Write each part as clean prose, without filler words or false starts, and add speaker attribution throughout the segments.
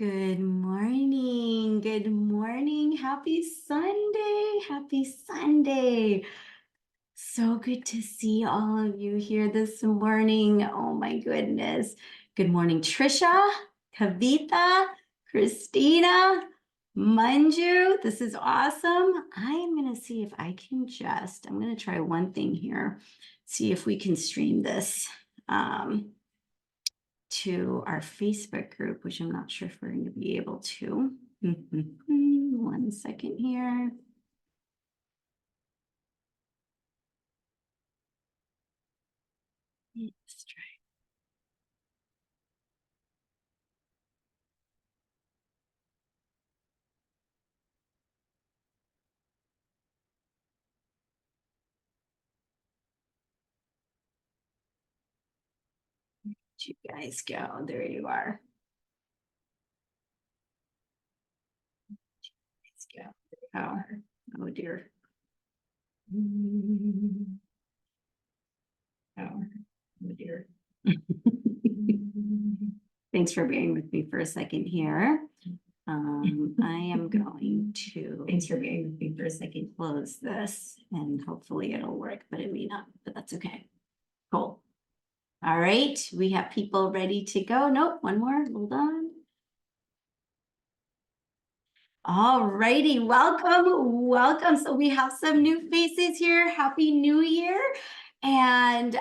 Speaker 1: Good morning. Good morning. Happy Sunday. Happy Sunday. So good to see all of you here this morning. Oh my goodness. Good morning, Trisha, Kavita, Christina, Manju. This is awesome. I am going to see if I can I'm going to try one thing here, see if we can stream this. To our Facebook group, which I'm not sure if we're going to be able to. 1 second here. Let's try. Where'd you guys go? There you are. Let's go. Oh dear. Oh dear. Thanks for being with me for a second here. I am going to close this and hopefully it'll work, but it may not, but that's okay. Cool. All right, we have people ready to go. Nope, one more, hold on. All righty, welcome. So we have some new faces here. Happy New Year. And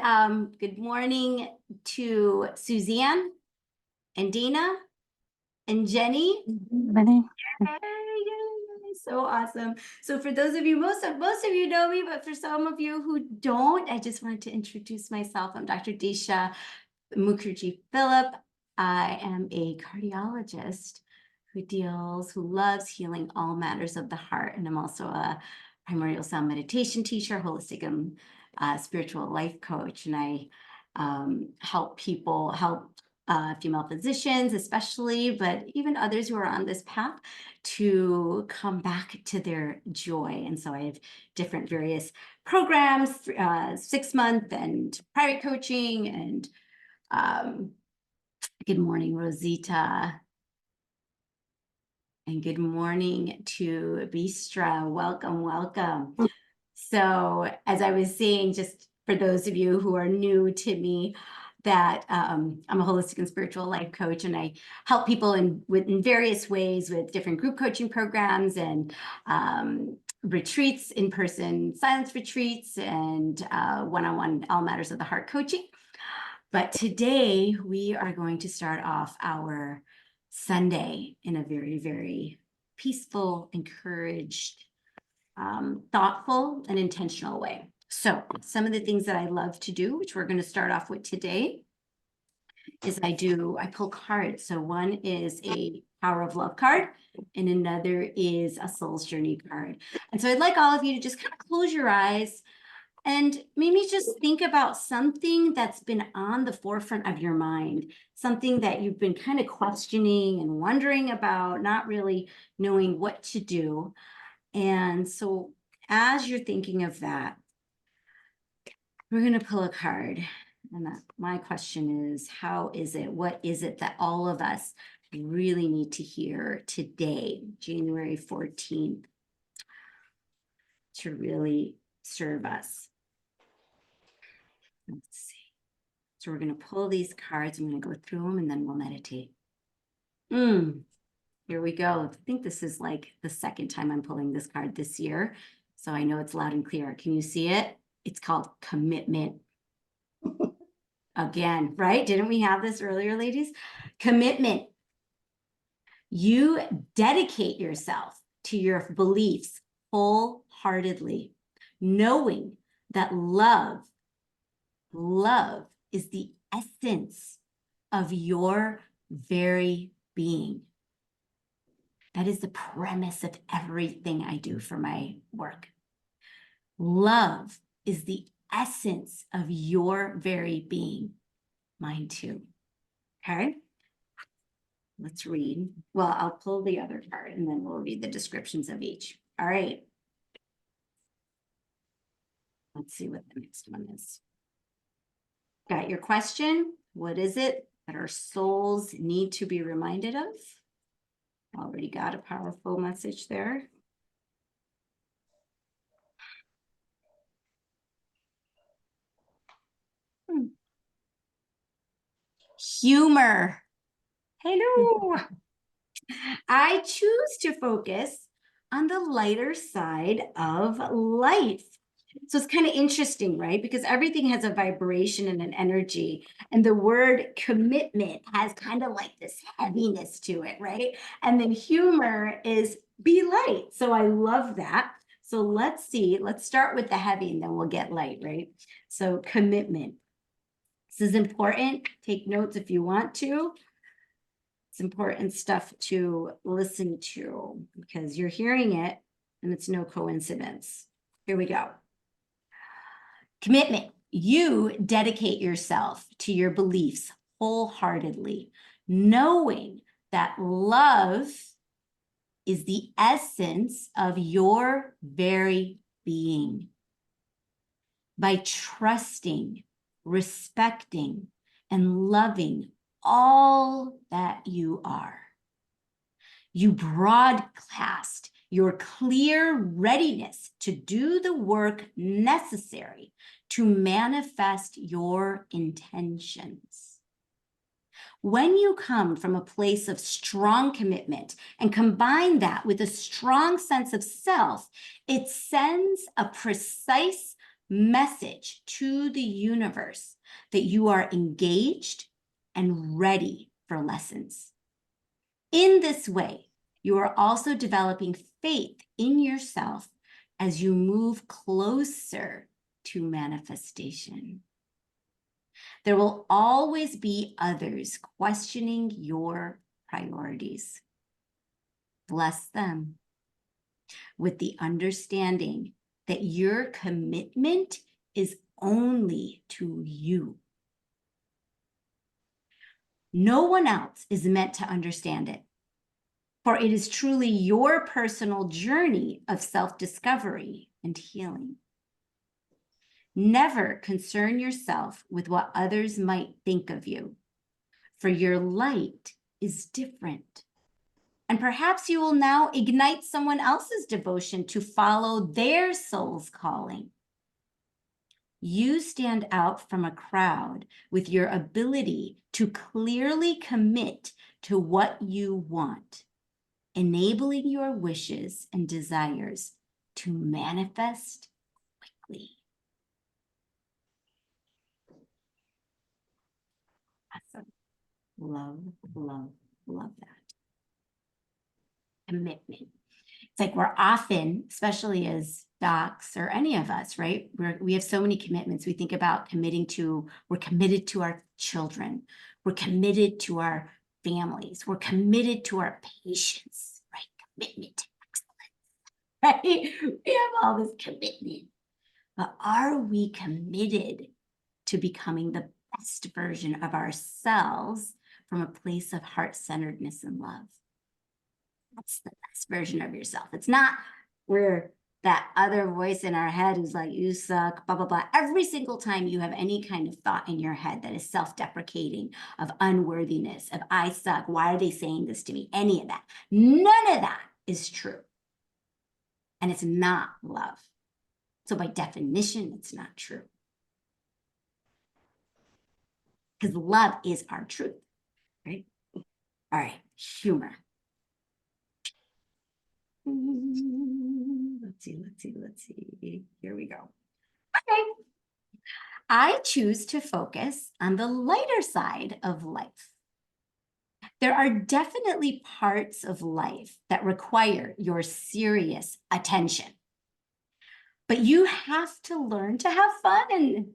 Speaker 1: good morning to Suzanne and Dina and Jenny. Yay, so awesome. So for those of you, most of you know me, but for some of you who don't, I just wanted to introduce myself. I'm Dr. Disha Mukherjee Phillip. I am a cardiologist who loves healing all matters of the heart. And I'm also a primordial sound meditation teacher, holistic and spiritual life coach. And I help female physicians especially, but even others who are on this path to come back to their joy. And so I have different various programs, 6-month and private coaching, and good morning, Rosita. And good morning to Bistra. Welcome. So as I was saying, just for those of you who are new to me, that I'm a holistic and spiritual life coach, and I help people in various ways with different group coaching programs and retreats, in-person silence retreats, and one-on-one all matters of the heart coaching. But today we are going to start off our Sunday in a very, very peaceful, encouraged, thoughtful, and intentional way. So some of the things that I love to do, which we're going to start off with today, is I pull cards. So one is a Power of Love card, and another is a Soul's Journey card. And so I'd like all of you to just kind of close your eyes and maybe just think about something that's been on the forefront of your mind, something that you've been kind of questioning and wondering about, not really knowing what to do. And so as you're thinking of that, we're going to pull a card. And my question is, what is it that all of us really need to hear today, January 14th, to really serve us? Let's see. So we're going to pull these cards. I'm going to go through them and then we'll meditate. Here we go. I think this is like the second time I'm pulling this card this year. So I know it's loud and clear. Can you see it? It's called commitment. Again, right? Didn't we have this earlier, ladies? Commitment. You dedicate yourself to your beliefs wholeheartedly, knowing that love is the essence of your very being. That is the premise of everything I do for my work. Love is the essence of your very being. Mine too. Okay. Let's read. Well, I'll pull the other card and then we'll read the descriptions of each. All right. Let's see what the next one is. Got your question? What is it that our souls need to be reminded of? Already got a powerful message there. Humor. Hello. I choose to focus on the lighter side of life. So it's kind of interesting, right? Because everything has a vibration and an energy. And the word commitment has kind of like this heaviness to it, right? And then humor is be light. So I love that. So let's see. Let's start with the heavy and then we'll get light, right? So commitment. This is important. Take notes if you want to. It's important stuff to listen to because you're hearing it and it's no coincidence. Here we go. Commitment. You dedicate yourself to your beliefs wholeheartedly, knowing that love is the essence of your very being. By trusting, respecting, and loving all that you are. You broadcast your clear readiness to do the work necessary to manifest your intentions. When you come from a place of strong commitment and combine that with a strong sense of self, it sends a precise message to the universe that you are engaged and ready for lessons. In this way, you are also developing faith in yourself as you move closer to manifestation. There will always be others questioning your priorities. Bless them with the understanding that your commitment is only to you. No one else is meant to understand it, for it is truly your personal journey of self-discovery and healing. Never concern yourself with what others might think of you, for your light is different. And perhaps you will now ignite someone else's devotion to follow their soul's calling. You stand out from a crowd with your ability to clearly commit to what you want, enabling your wishes and desires to manifest quickly. Awesome. Love, love, love that. Commitment. It's like we're often, especially as docs or any of us, right? We have so many commitments. We think about we're committed to our children. We're committed to our families. We're committed to our patients, right? Commitment to excellence, right? We have all this commitment. But are we committed to becoming the best version of ourselves from a place of heart-centeredness and love? That's the best version of yourself. It's not where that other voice in our head is like, you suck, blah, blah, blah. Every single time you have any kind of thought in your head that is self-deprecating, of unworthiness, of I suck, why are they saying this to me? Any of that. None of that is true. And it's not love. So by definition, it's not true. Because love is our truth, right? All right, humor. Let's see. Here we go. Okay. I choose to focus on the lighter side of life. There are definitely parts of life that require your serious attention. But you have to learn to have fun.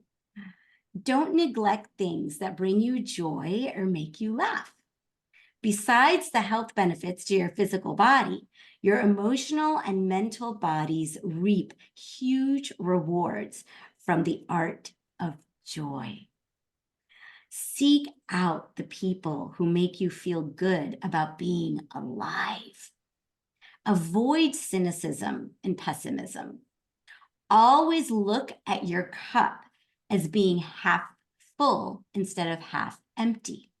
Speaker 1: Don't neglect things that bring you joy or make you laugh. Besides the health benefits to your physical body, your emotional and mental bodies reap huge rewards from the art of joy. Seek out the people who make you feel good about being alive. Avoid cynicism and pessimism. Always look at your cup as being half full instead of half empty.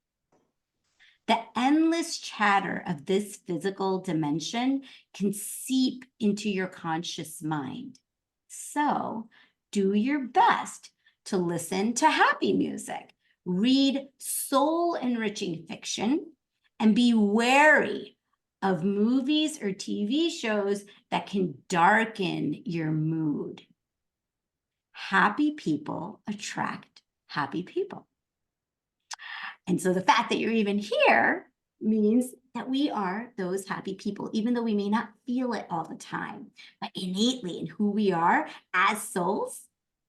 Speaker 1: The endless chatter of this physical dimension can seep into your conscious mind. So do your best to listen to happy music, read soul-enriching fiction, and be wary of movies or TV shows that can darken your mood. Happy people attract happy people. And so the fact that you're even here means that we are those happy people, even though we may not feel it all the time, but innately in who we are as souls,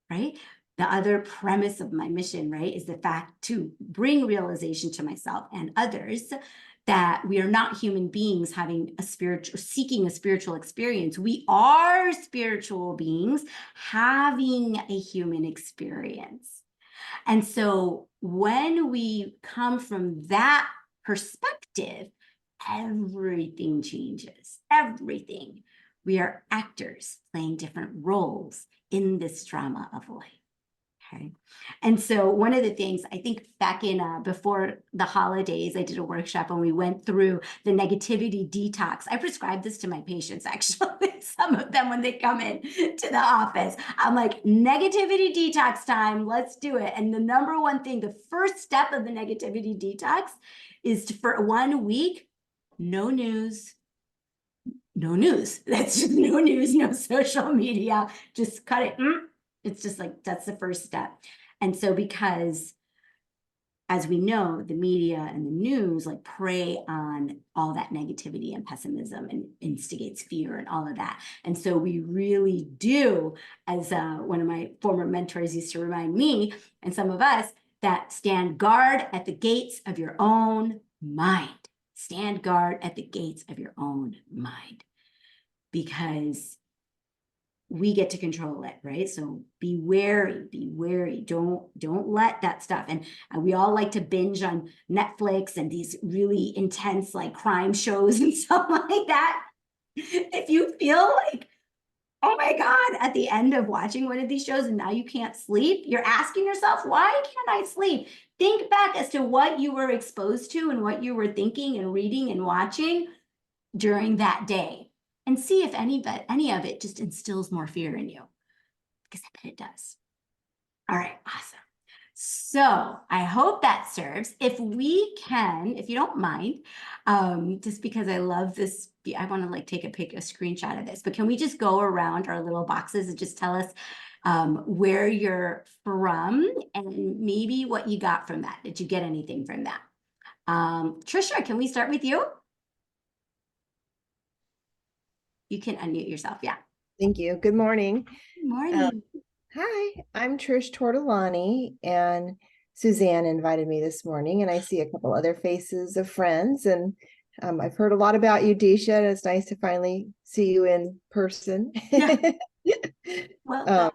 Speaker 1: right? The other premise of my mission, right, is the fact to bring realization to myself and others that we are not human beings having a spiritual, seeking a spiritual experience. We are spiritual beings having a human experience. And so when we come from that perspective, everything changes, everything. We are actors playing different roles in this drama of life. Okay. And so one of the things I think back in before the holidays, I did a workshop and we went through the negativity detox. I prescribe this to my patients, actually, some of them when they come in to the office. I'm like, negativity detox time, let's do it. And the number one thing, the first step of the negativity detox is to, for 1 week, no news. No news. That's just no news, no social media. Just cut it. It's just like, that's the first step. And so because, as we know, the media and the news like prey on all that negativity and pessimism and instigates fear and all of that. And so we really do, as one of my former mentors used to remind me and some of us, that stand guard at the gates of your own mind. Stand guard at the gates of your own mind. Because we get to control it, right? So be wary. Don't let that stuff. And we all like to binge on Netflix and these really intense like crime shows and stuff like that. If you feel like, oh my God, at the end of watching one of these shows and now you can't sleep, you're asking yourself, why can't I sleep? Think back as to what you were exposed to and what you were thinking and reading and watching during that day. And see if any of it just instills more fear in you, because I bet it does. All right, awesome. So I hope that serves. If we can, if you don't mind, just because I love this, I want to like take a screenshot of this, but can we just go around our little boxes and just tell us where you're from and maybe what you got from that? Did you get anything from that? Trisha, can we start with you? You can unmute yourself. Yeah.
Speaker 2: Thank you. Good morning.
Speaker 1: Good morning.
Speaker 2: Hi, I'm Trish Tortolani, and Suzanne invited me this morning, and I see a couple other faces of friends, and I've heard a lot about you, Disha, and it's nice to finally see you in person.
Speaker 1: Yeah. Well,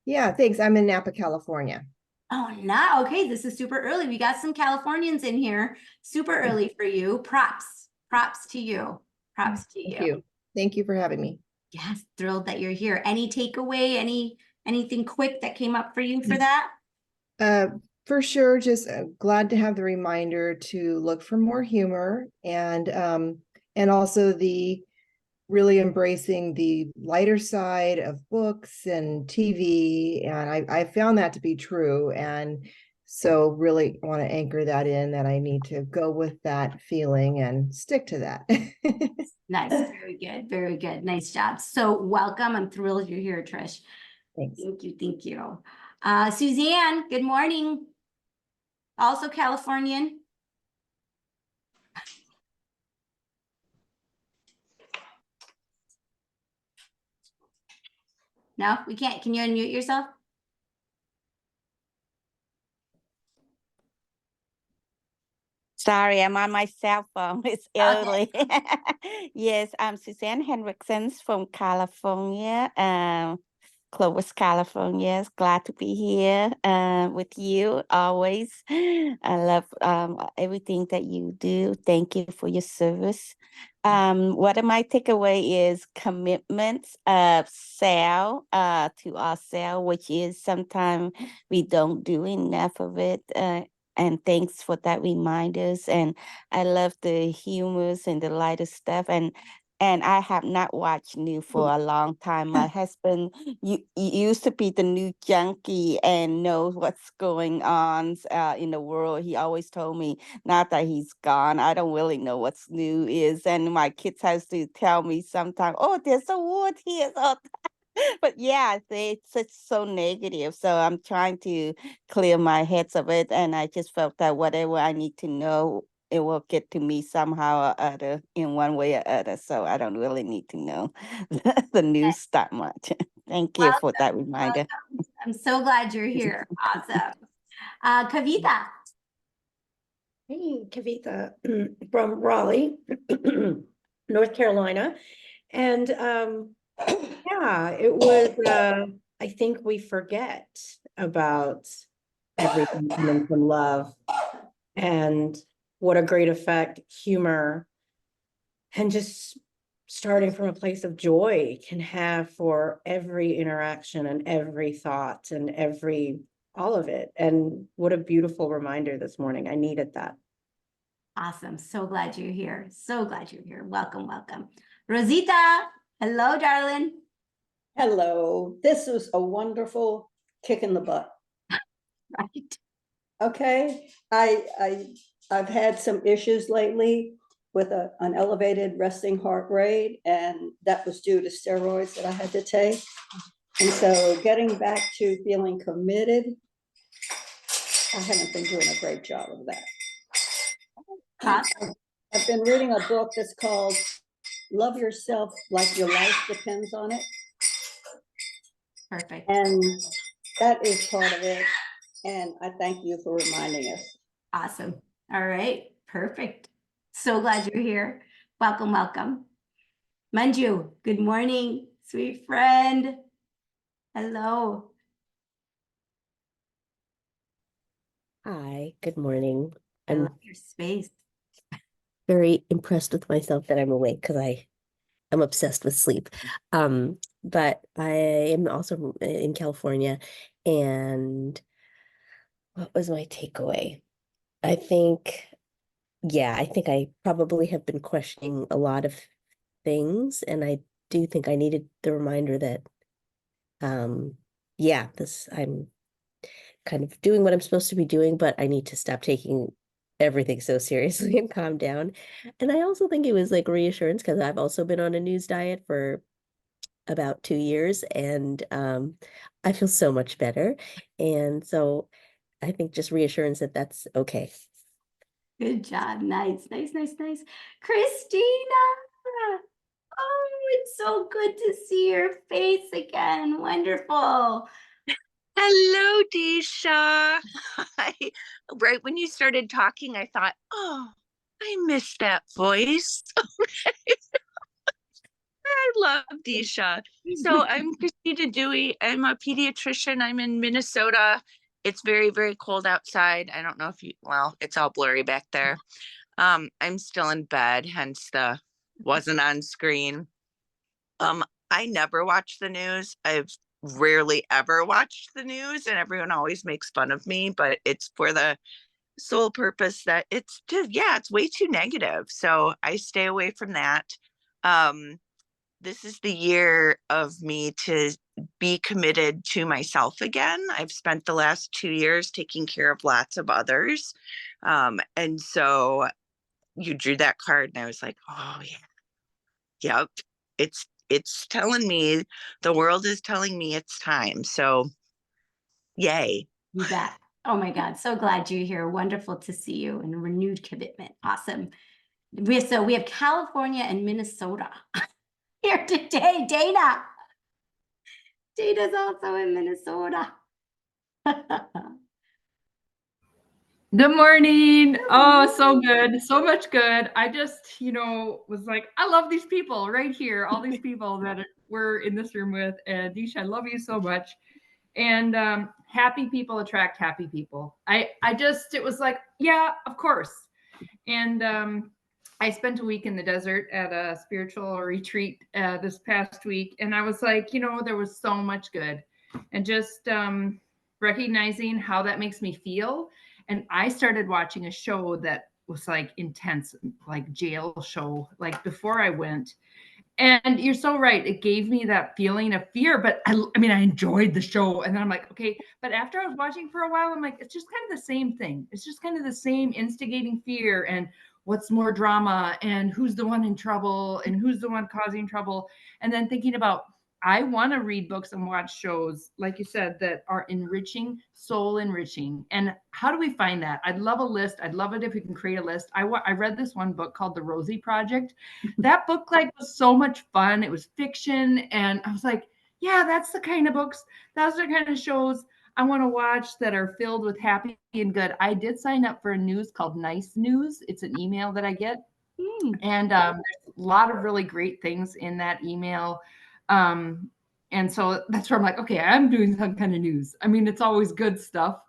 Speaker 2: yeah, thanks. I'm in Napa, California.
Speaker 1: oh, no. Okay, this is super early. We got some Californians in here. Super early for you. Props. Props to you. Props to you.
Speaker 2: Thank you. Thank you for having me.
Speaker 1: Yes, thrilled that you're here. Any takeaway? Anything quick that came up for you for that?
Speaker 2: For sure, just glad to have the reminder to look for more humor and also the really embracing the lighter side of books and TV. And I found that to be true. And so really want to anchor that in, that I need to go with that feeling and stick to that.
Speaker 1: Nice. Very good. Very good. Nice job. So welcome. I'm thrilled you're here, Trish.
Speaker 2: Thanks.
Speaker 1: Thank you. Thank you. Suzanne, good morning. Also Californian. No, we can't. Can you unmute yourself?
Speaker 3: Sorry, I'm on my cell phone. It's early. Yes, I'm Suzanne Henriksen from California, Clovis, California. Glad to be here with you always. I love everything that you do. Thank you for your service. What of my takeaway is commitments of self to ourselves, which is sometimes we don't do enough of it. And thanks for that reminders. And I love the humors and the lighter stuff. And I have not watched new for a long time. My husband used to be the new junkie and knows what's going on in the world. He always told me, now that he's gone, I don't really know what's new is. And my kids has to tell me sometimes, oh, there's a wood here. So but yeah, it's so negative. So I'm trying to clear my heads of it. And I just felt that whatever I need to know, it will get to me somehow or other in one way or other. So I don't really need to know the news that much. Thank you for that reminder.
Speaker 1: Welcome. I'm so glad you're here. Awesome. Kavita.
Speaker 4: Hey, Kavita from Raleigh, North Carolina. And yeah, it was, I think we forget about everything coming from love and what a great effect humor and just starting from a place of joy can have for every interaction and every thought and all of it. And what a beautiful reminder this morning. I needed that.
Speaker 1: Awesome. So glad you're here. So glad you're here. Welcome, welcome. Rosita. Hello, darling.
Speaker 5: Hello, this is a wonderful kick in the butt.
Speaker 1: Right.
Speaker 5: Okay, I've had some issues lately with an elevated resting heart rate, and that was due to steroids that I had to take. And so getting back to feeling committed, I haven't been doing a great job of that.
Speaker 1: Awesome.
Speaker 5: I've been reading a book that's called Love Yourself Like Your Life Depends on It.
Speaker 1: Perfect.
Speaker 5: And that is part of it. And I thank you for reminding us.
Speaker 1: Awesome. All right. Perfect. So glad you're here. Welcome, welcome. Manju, good morning, sweet friend. Hello.
Speaker 6: Hi, good morning.
Speaker 1: I
Speaker 6: I'm
Speaker 1: love your space.
Speaker 6: very impressed with myself that I'm awake because I'm obsessed with sleep. But I am also in California, and what was my takeaway? I think, I think I probably have been questioning a lot of things, and I do think I needed the reminder that, I'm kind of doing what I'm supposed to be doing, but I need to stop taking everything so seriously and calm down. And I also think it was like reassurance because I've also been on a news diet for about 2 years, and I feel so much better. And so I think just reassurance that that's okay.
Speaker 1: Good job. Nice, nice, nice, nice. Christina. Oh, it's so good to see your face again. Wonderful.
Speaker 7: Hello, Disha. Right when you started talking, I thought, oh, I missed that voice. I love Disha. So I'm Christina Dewey. I'm a pediatrician. I'm in Minnesota. It's very, very cold outside. I don't know if it's all blurry back there. I'm still in bed, hence the wasn't on screen. I never watch the news. I've rarely ever watched the news, and everyone always makes fun of me, but it's for the sole purpose that it's just, it's way too negative. So I stay away from that. This is the year of me to be committed to myself again. I've spent the last 2 years taking care of lots of others. And so you drew that card, and I was like, oh, yeah. Yep. It's telling me, the world is telling me it's time. So yay.
Speaker 1: You bet. Oh my God. So glad you're here. Wonderful to see you and renewed commitment. Awesome. We have California and Minnesota here today. Dana. Dana's also in Minnesota.
Speaker 8: Good morning. Oh, so good. So much good. I just, was like, I love these people right here. All these people that we're in this room with. And Disha, I love you so much. And happy people attract happy people. It was like, yeah, of course. And I spent a week in the desert at a spiritual retreat this past week. And I was like, there was so much good. And just recognizing how that makes me feel. And I started watching a show that was like intense, like jail show, like before I went. And you're so right. It gave me that feeling of fear, but I mean, I enjoyed the show. And then I'm like, okay. But after I was watching for a while, I'm like, it's just kind of the same thing. It's just kind of the same instigating fear and what's more drama and who's the one in trouble and who's the one causing trouble. And then thinking about, I want to read books and watch shows, like you said, that are enriching, soul enriching. And how do we find that? I'd love a list. I'd love it if we can create a list. I read this one book called The Rosie Project. That book like was so much fun. It was fiction. And I was like, yeah, that's the kind of books, those are the kind of shows I want to watch that are filled with happy and good. I did sign up for a news called Nice News. It's an email that I get. And there's a lot of really great things in that email. And so that's where I'm like, okay, I'm doing some kind of news. I mean, it's always good stuff,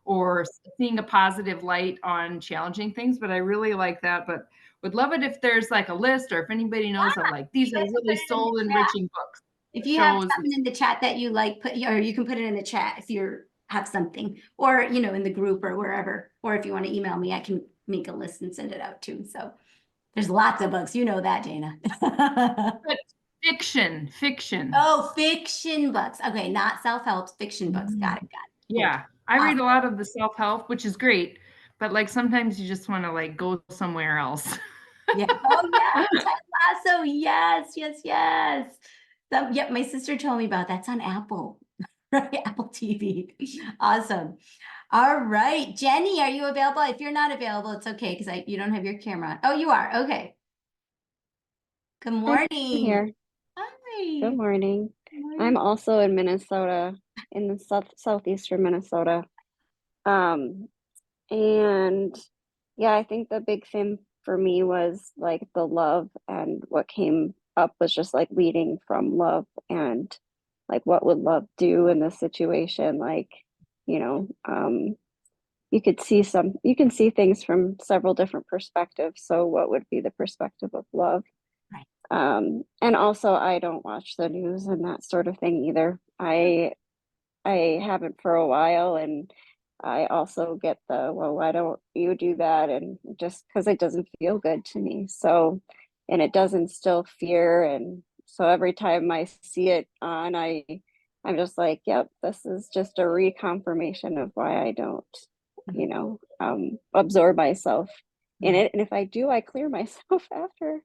Speaker 8: or seeing a positive light on challenging things, but I really like that. But would love it if there's like a list, or if anybody knows of like, these are really soul enriching books.
Speaker 1: If you have something in the chat that you like, or you can put it in the chat if you have something, or, you know, in the group or wherever, or if you want to email me, I can make a list and send it out too. So there's lots of books. You know that, Dana.
Speaker 8: But fiction.
Speaker 1: Oh, fiction books. Okay, not self-help, fiction books. Got it.
Speaker 8: Yeah, I read a lot of the self-help, which is great, but like sometimes you just want to like go somewhere else.
Speaker 1: Yeah. Oh yeah, Ted Lasso. Yes. Yep, my sister told me about that's on Apple, right? Apple TV. Awesome. All right, Jenny, are you available? If you're not available, it's okay because you don't have your camera on. Oh, you are. Okay. Good morning.
Speaker 9: Here.
Speaker 1: Hi.
Speaker 9: Good morning.
Speaker 1: Good
Speaker 9: I'm
Speaker 1: morning.
Speaker 9: also in Minnesota, in the southeastern Minnesota. And yeah, I think the big thing for me was like the love, and what came up was just like leading from love, and like what would love do in this situation? Like, you know, you can see things from several different perspectives. So what would be the perspective of love?
Speaker 1: Right.
Speaker 9: And also I don't watch the news and that sort of thing either. I haven't for a while, and I also get the, well, why don't you do that? And just because it doesn't feel good to me. So, and it does instill fear. And so every time I see it on, I'm just like, yep, this is just a reconfirmation of why I don't, you know, absorb myself in it. And if I do, I clear myself after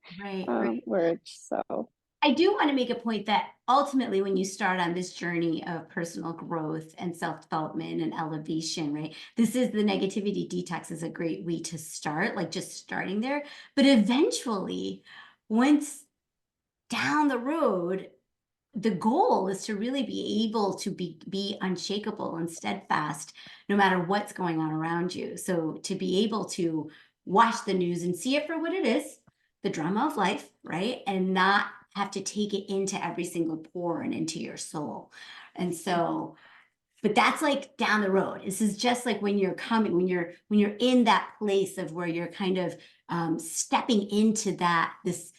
Speaker 9: words. So
Speaker 1: I do want to make a point that ultimately, when you start on this journey of personal growth and self-development and elevation, right? This is the negativity detox is a great way to start, like just starting there. But eventually, once down the road, the goal is to really be able to be unshakable and steadfast no matter what's going on around you. So to be able to watch the news and see it for what it is, the drama of life, right? And not have to take it into every single pore and into your soul. And so, but that's like down the road. This is just like when you're coming, when you're in that place of where you're kind of stepping into that, this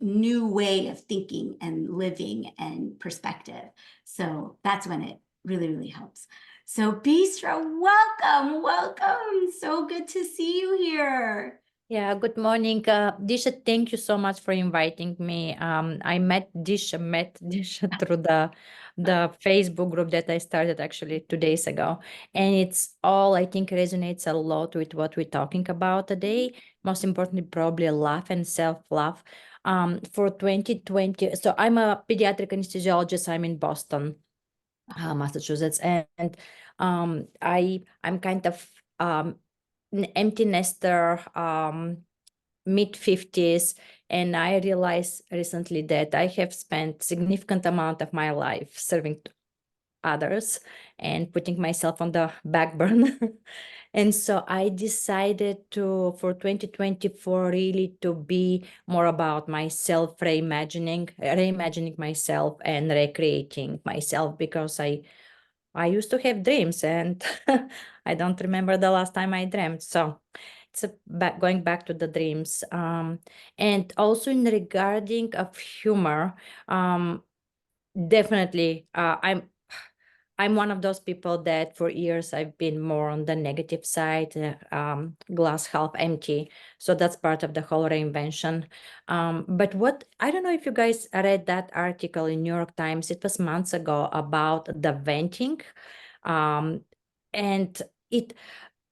Speaker 1: new way of thinking and living and perspective. So that's when it really, really helps. So Bistra, welcome. So good to see you here.
Speaker 10: Yeah, good morning. Disha, thank you so much for inviting me. I met Disha through the Facebook group that I started actually 2 days ago. And it's all, I think, resonates a lot with what we're talking about today. Most importantly, probably love and self-love. For 2020, so I'm a pediatric anesthesiologist. I'm in Boston, Massachusetts, and I'm kind of an empty nester, mid-50s, and I realized recently that I have spent significant amount of my life serving others and putting myself on the back burner. And so I decided for 2024 really to be more about myself, reimagining myself and recreating myself, because I used to have dreams, and I don't remember the last time I dreamt. So it's going back to the dreams. And also in regarding of humor, definitely, I'm one of those people that for years I've been more on the negative side, glass half empty. So that's part of the whole reinvention. But what, I don't know if you guys read that article in New York Times, it was months ago, about the venting. And it,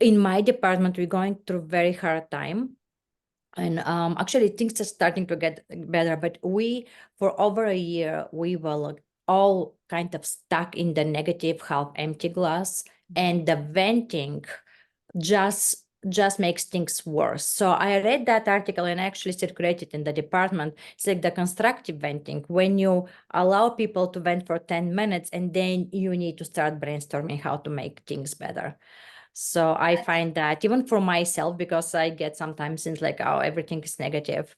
Speaker 10: in my department, we're going through very hard time. And actually things are starting to get better, but we, for over a year, we were like all kind of stuck in the negative half empty glass, and the venting just makes things worse. So I read that article and actually circulated in the department. It's like the constructive venting, when you allow people to vent for 10 minutes and then you need to start brainstorming how to make things better. So I find that even for myself, because I get sometimes things like, oh, everything is negative.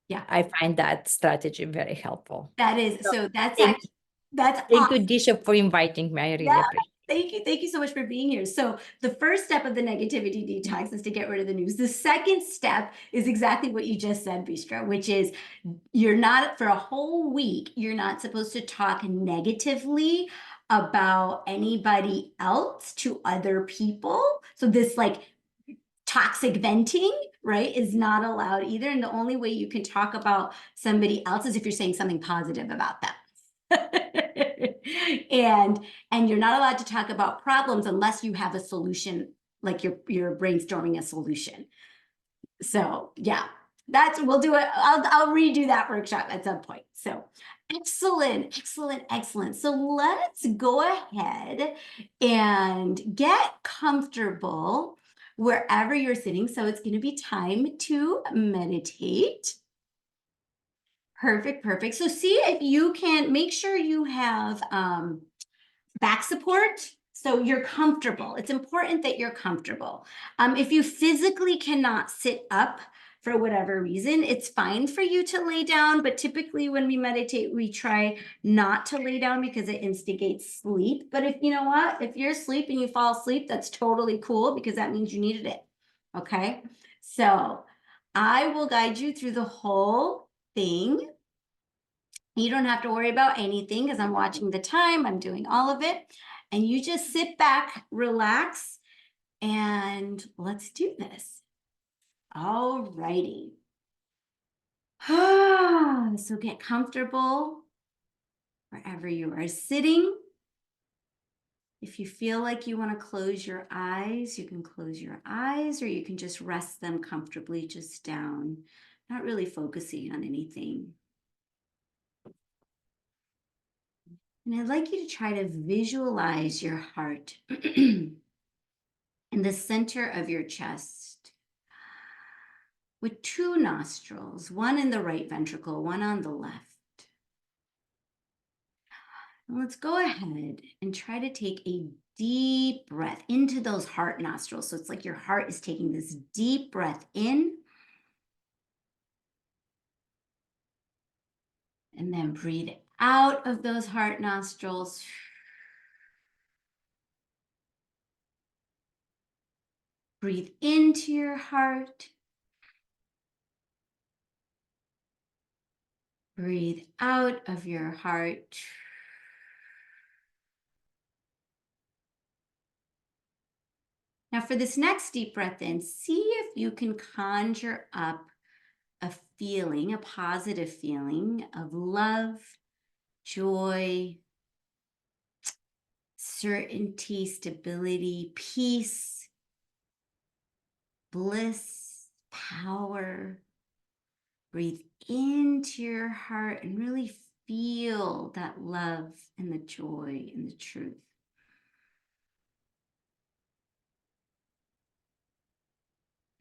Speaker 1: Yeah.
Speaker 10: I find that strategy very helpful.
Speaker 1: That is, so that's
Speaker 10: Thank-
Speaker 1: actually, that's
Speaker 10: Thank you,
Speaker 1: awesome.
Speaker 10: Disha, for inviting me. I really
Speaker 1: Yeah.
Speaker 10: appreciate it.
Speaker 1: Thank you so much for being here. So the first step of the negativity detox is to get rid of the news. The second step is exactly what you just said, Bistra, which is you're not, for a whole week, you're not supposed to talk negatively about anybody else to other people. So this like toxic venting, right, is not allowed either. And the only way you can talk about somebody else is if you're saying something positive about them. and you're not allowed to talk about problems unless you have a solution, like you're brainstorming a solution. So yeah, we'll do it. I'll redo that workshop at some point. So excellent. So let's go ahead and get comfortable wherever you're sitting. So it's going to be time to meditate. Perfect. So see if you can make sure you have back support so you're comfortable. It's important that you're comfortable. If you physically cannot sit up for whatever reason, it's fine for you to lay down, but typically when we meditate, we try not to lay down because it instigates sleep. But if you know what, if you're asleep and you fall asleep, that's totally cool because that means you needed it. Okay, so I will guide you through the whole thing. You don't have to worry about anything because I'm watching the time, I'm doing all of it. And you just sit back, relax, and let's do this. All righty. So get comfortable wherever you are sitting. If you feel like you want to close your eyes, you can close your eyes, or you can just rest them comfortably just down, not really focusing on anything. And I'd like you to try to visualize your heart in the center of your chest with two nostrils, one in the right ventricle, one on the left. And let's go ahead and try to take a deep breath into those heart nostrils. So it's like your heart is taking this deep breath in. And then breathe out of those heart nostrils. Breathe into your heart. Breathe out of your heart. Now for this next deep breath in, see if you can conjure up a feeling, a positive feeling of love, joy, certainty, stability, peace, bliss, power. Breathe into your heart and really feel that love and the joy and the truth.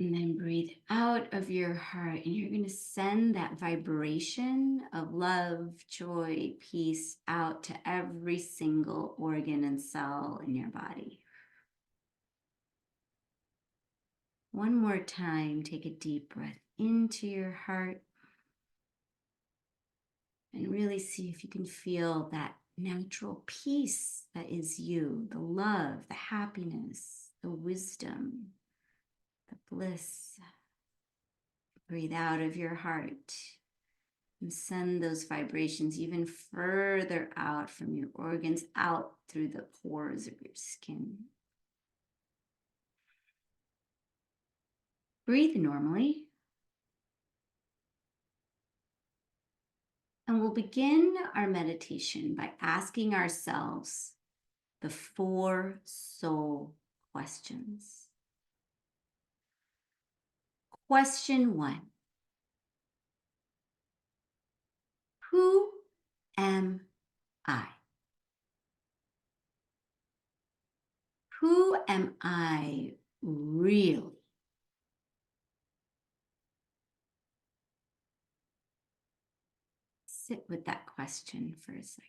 Speaker 1: And then breathe out of your heart, and you're going to send that vibration of love, joy, peace out to every single organ and cell in your body. One more time, take a deep breath into your heart and really see if you can feel that natural peace that is you, the love, the happiness, the wisdom, the bliss. Breathe out of your heart. And send those vibrations even further out from your organs, out through the pores of your skin. Breathe normally. And we'll begin our meditation by asking ourselves the 4 soul questions. Question 1. Who am I? Who am I really? Sit with that question for a second.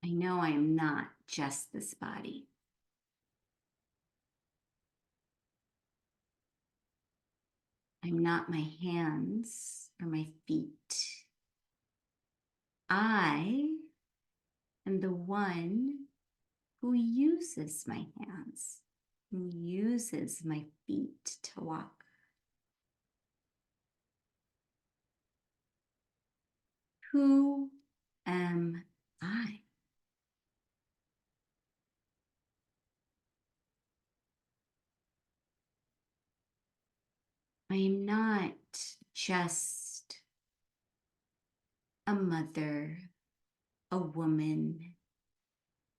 Speaker 1: I know I am not just this body. I'm not my hands or my feet. I am the one who uses my hands, who uses my feet to walk. Who am I? I am not just a mother, a woman,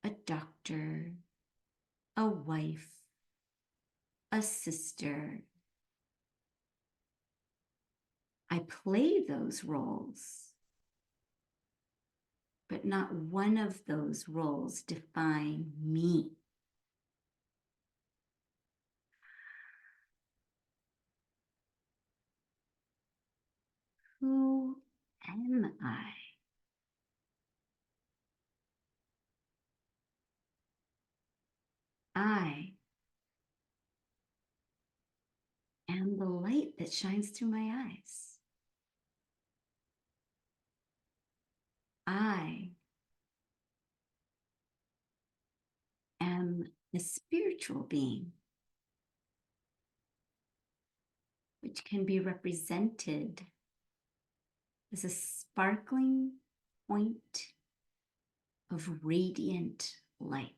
Speaker 1: a doctor, a wife, a sister. I play those roles, but not one of those roles define me. Who am I? I am the light that shines through my eyes. I am a spiritual being, which can be represented as a sparkling point of radiant light.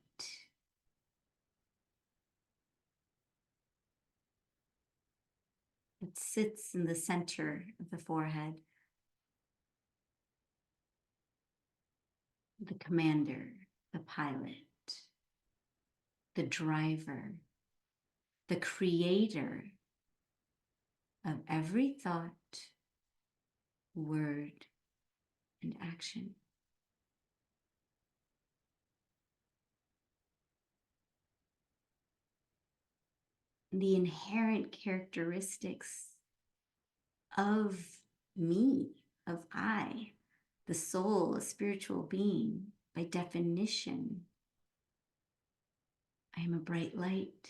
Speaker 1: It sits in the center of the forehead. The commander, the pilot, the driver, the creator of every thought, word, and action. The inherent characteristics of me, of I, the soul, a spiritual being, by definition, I am a bright light.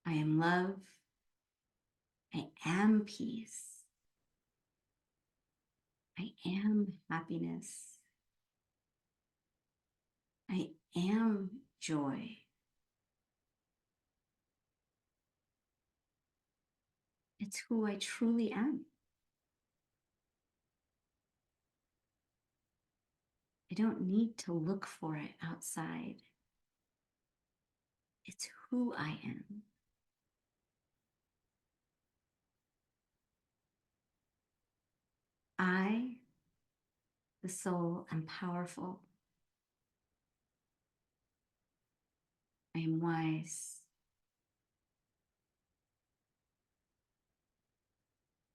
Speaker 1: I am love. I am peace. I am happiness. I am joy. It's who I truly am. I don't need to look for it outside. It's who I am. I, the soul, am powerful. I am wise.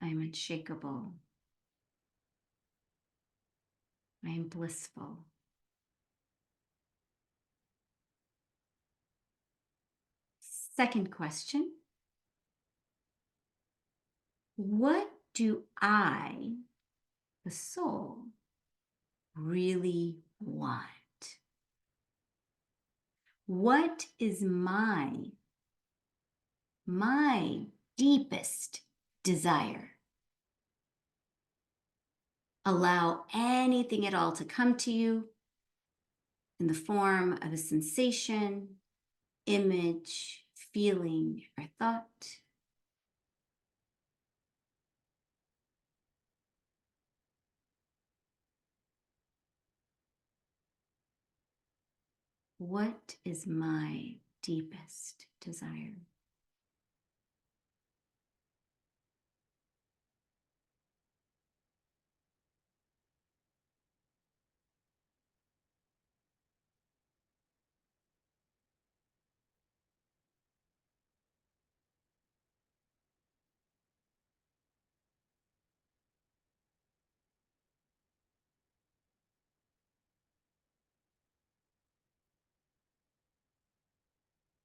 Speaker 1: I am unshakable. I am blissful. Second question. What do I, the soul, really want? What is my deepest desire? Allow anything at all to come to you in the form of a sensation, image, feeling, or thought. What is my deepest desire?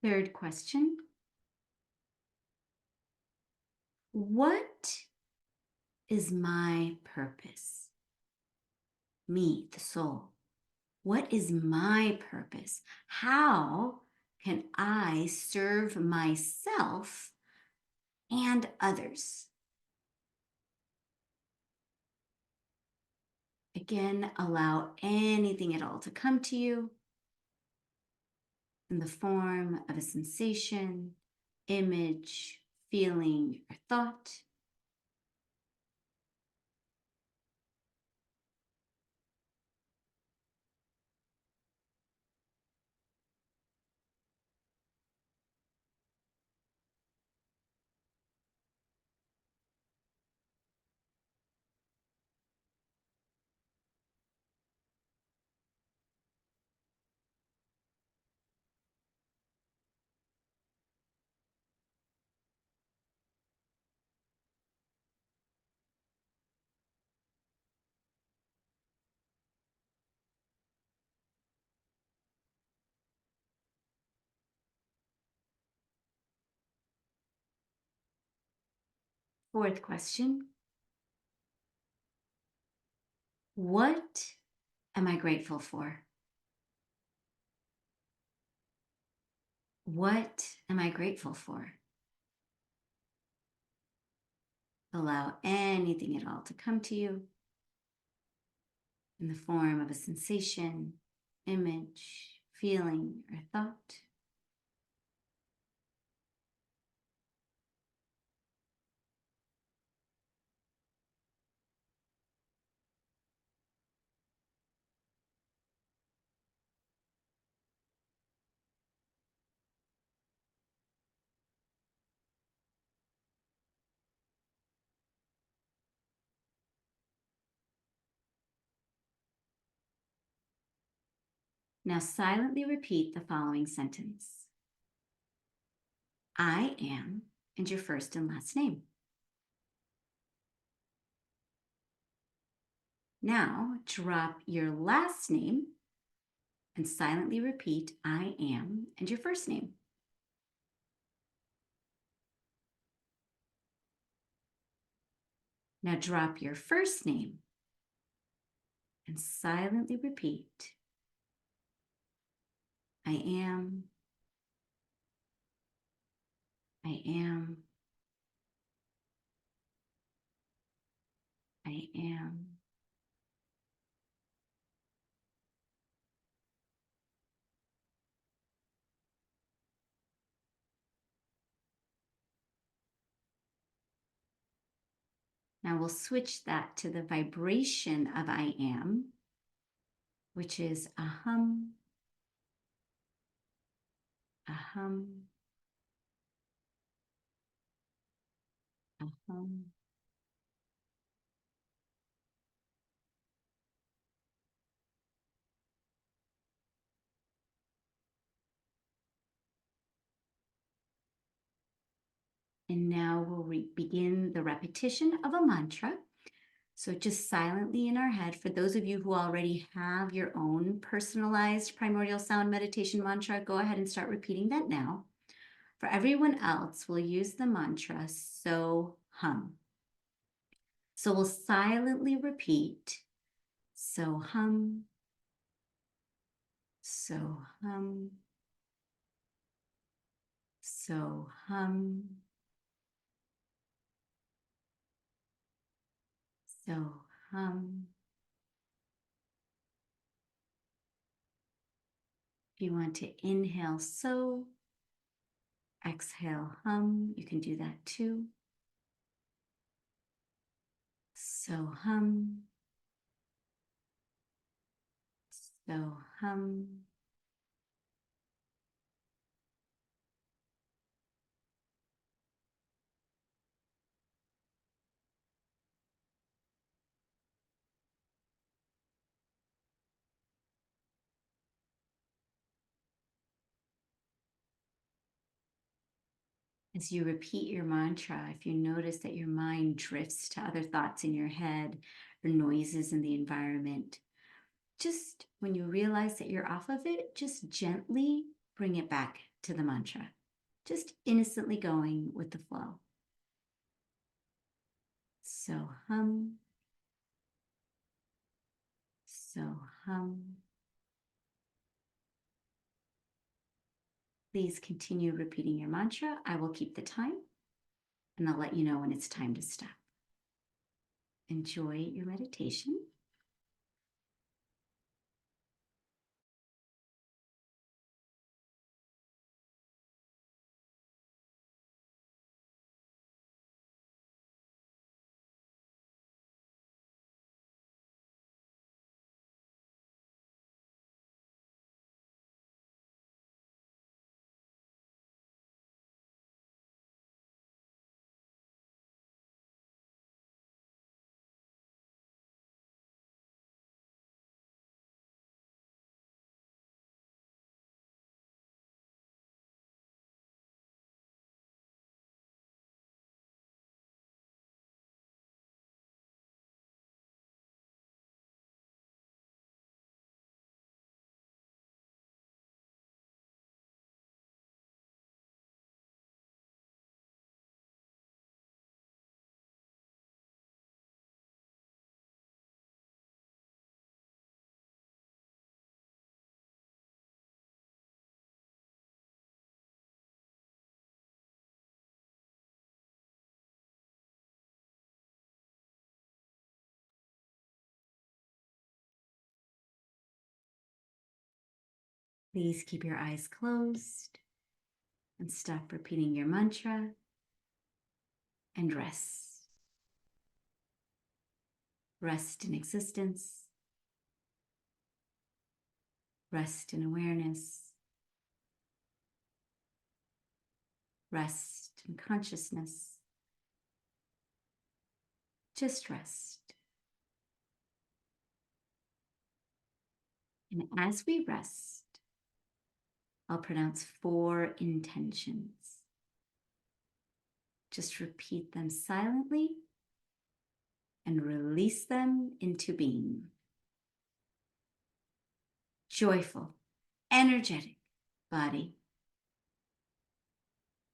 Speaker 1: Third question. What is my purpose? Me, the soul. What is my purpose? How can I serve myself and others? Again, allow anything at all to come to you in the form of a sensation, image, feeling, or thought. Fourth question. What am I grateful for? What am I grateful for? Allow anything at all to come to you in the form of a sensation, image, feeling, or thought. Now silently repeat the following sentence. I am, and your first and last name. Now drop your last name and silently repeat I am and your first name. Now drop your first name and silently repeat I am, I am, I am. Now we'll switch that to the vibration of I am, which is a hum, a hum, a hum. And now we'll begin the repetition of a mantra. So just silently in our head, for those of you who already have your own personalized primordial sound meditation mantra, go ahead and start repeating that now. For everyone else, we'll use the mantra, so hum. So we'll silently repeat, so hum, so hum, so hum, so hum. If you want to inhale, so, Exhale, hum. You can do that too. So hum. So hum. As you repeat your mantra, if you notice that your mind drifts to other thoughts in your head or noises in the environment, just when you realize that you're off of it, just gently bring it back to the mantra. Just innocently going with the flow. So hum. So hum. Please continue repeating your mantra. I will keep the time and I'll let you know when it's time to stop. Enjoy your meditation. Please keep your eyes closed and stop repeating your mantra and rest. Rest in existence. Rest in awareness. Rest in consciousness. Just rest. And as we rest, I'll pronounce 4 intentions. Just repeat them silently and release them into being. Joyful, energetic body.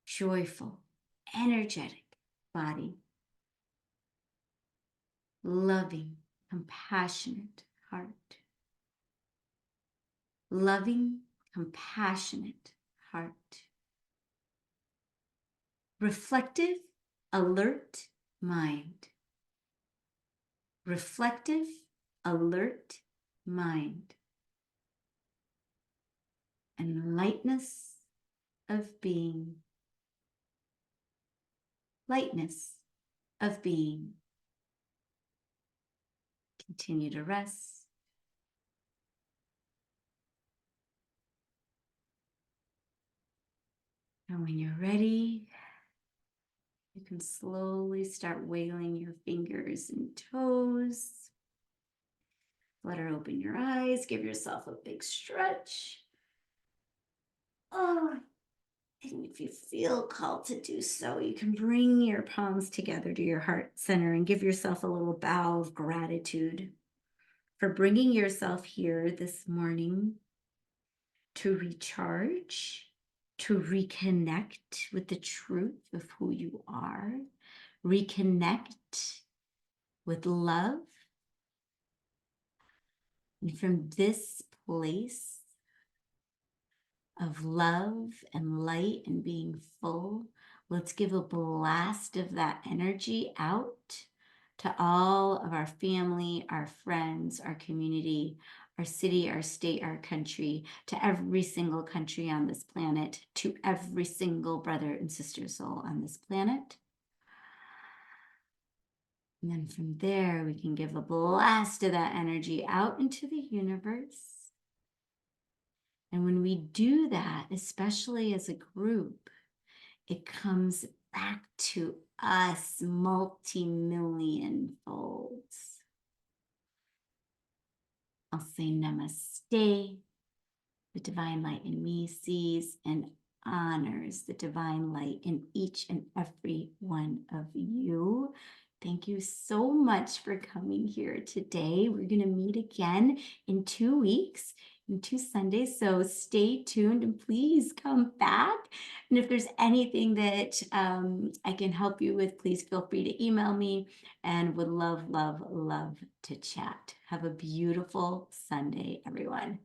Speaker 1: Joyful, energetic body. Loving, compassionate heart. Loving, compassionate heart. Reflective, alert mind. Reflective, alert mind. And lightness of being. Lightness of being. Continue to rest. And when you're ready, you can slowly start wiggling your fingers and toes. Flutter open your eyes. Give yourself a big stretch. Oh, and if you feel called to do so, you can bring your palms together to your heart center and give yourself a little bow of gratitude for bringing yourself here this morning to recharge, to reconnect with the truth of who you are, reconnect with love. And from this place of love and light and being full, let's give a blast of that energy out to all of our family, our friends, our community, our city, our state, our country, to every single country on this planet, to every single brother and sister soul on this planet. And then from there, we can give a blast of that energy out into the universe. And when we do that, especially as a group, it comes back to us multi-million folds. I'll say namaste. The divine light in me sees and honors the divine light in each and every one of you. Thank you so much for coming here today. We're going to meet again in 2 weeks, in 2 Sundays. So stay tuned and please come back. And if there's anything that I can help you with, please feel free to email me, and would love, love, love to chat. Have a beautiful Sunday, everyone.